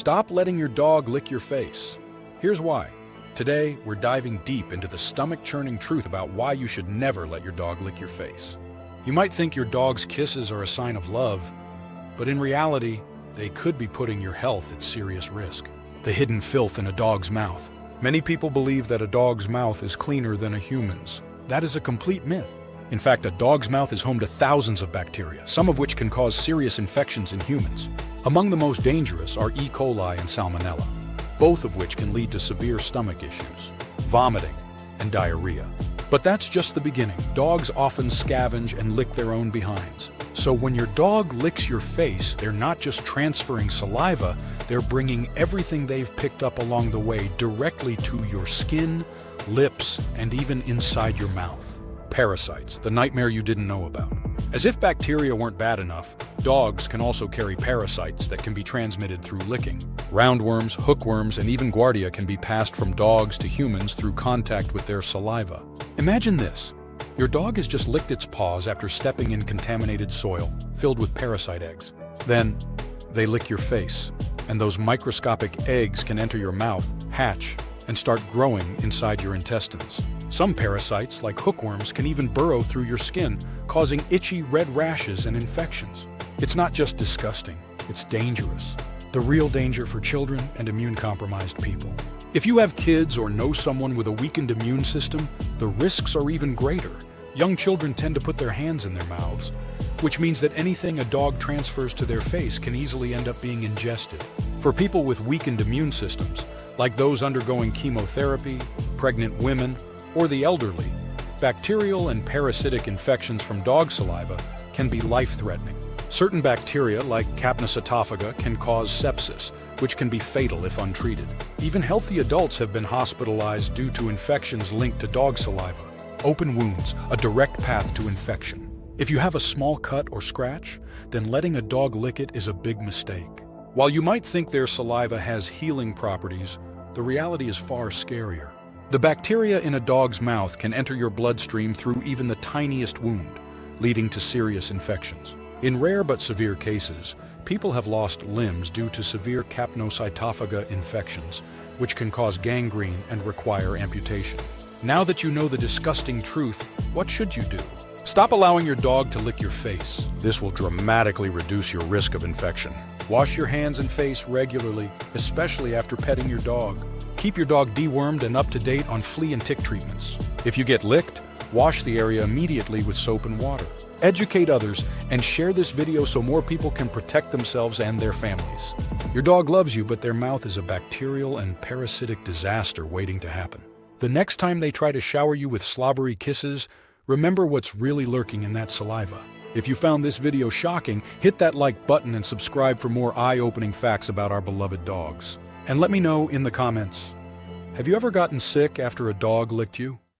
Stop letting your dog lick your face. Here's why. Today, we're diving deep into the stomach-churning truth about why you should never let your dog lick your face. You might think your dog's kisses are a sign of love, but in reality, they could be putting your health at serious risk. The hidden filth in a dog's mouth. Many people believe that a dog's mouth is cleaner than a human's. That is a complete myth. In fact, a dog's mouth is home to thousands of bacteria, some of which can cause serious infections in humans. Among the most dangerous are E. coli and salmonella, both of which can lead to severe stomach issues, vomiting, and diarrhea. But that's just the beginning. Dogs often scavenge and lick their own behinds. So when your dog licks your face, they're not just transferring saliva, they're bringing everything they've picked up along the way directly to your skin, lips, and even inside your mouth. Parasites, the nightmare you didn't know about. As if bacteria weren't bad enough, dogs can also carry parasites that can be transmitted through licking. Roundworms, hookworms, and even Giardia can be passed from dogs to humans through contact with their saliva. Imagine this. Your dog has just licked its paws after stepping in contaminated soil filled with parasite eggs. Then, they lick your face, and those microscopic eggs can enter your mouth, hatch, and start growing inside your intestines. Some parasites, like hookworms, can even burrow through your skin, causing itchy red rashes and infections. It's not just disgusting, it's dangerous. The real danger for children and immune-compromised people. If you have kids or know someone with a weakened immune system, the risks are even greater. Young children tend to put their hands in their mouths, which means that anything a dog transfers to their face can easily end up being ingested. For people with weakened immune systems, like those undergoing chemotherapy, pregnant women, or the elderly, bacterial and parasitic infections from dog saliva can be life-threatening. Certain bacteria, like Capnocytophaga, can cause sepsis, which can be fatal if untreated. Even healthy adults have been hospitalized due to infections linked to dog saliva. Open wounds, a direct path to infection. If you have a small cut or scratch, then letting a dog lick it is a big mistake. While you might think their saliva has healing properties, the reality is far scarier. The bacteria in a dog's mouth can enter your bloodstream through even the tiniest wound, leading to serious infections. In rare but severe cases, people have lost limbs due to severe Capnocytophaga infections, which can cause gangrene and require amputation. Now that you know the disgusting truth, what should you do? Stop allowing your dog to lick your face. This will dramatically reduce your risk of infection. Wash your hands and face regularly, especially after petting your dog. Keep your dog dewormed and up to date on flea and tick treatments. If you get licked, wash the area immediately with soap and water. Educate others and share this video so more people can protect themselves and their families. Your dog loves you, but their mouth is a bacterial and parasitic disaster waiting to happen. The next time they try to shower you with slobbery kisses, remember what's really lurking in that saliva. If you found this video shocking, hit that like button and subscribe for more eye-opening facts about our beloved dogs. And let me know in the comments, have you ever gotten sick after a dog licked you?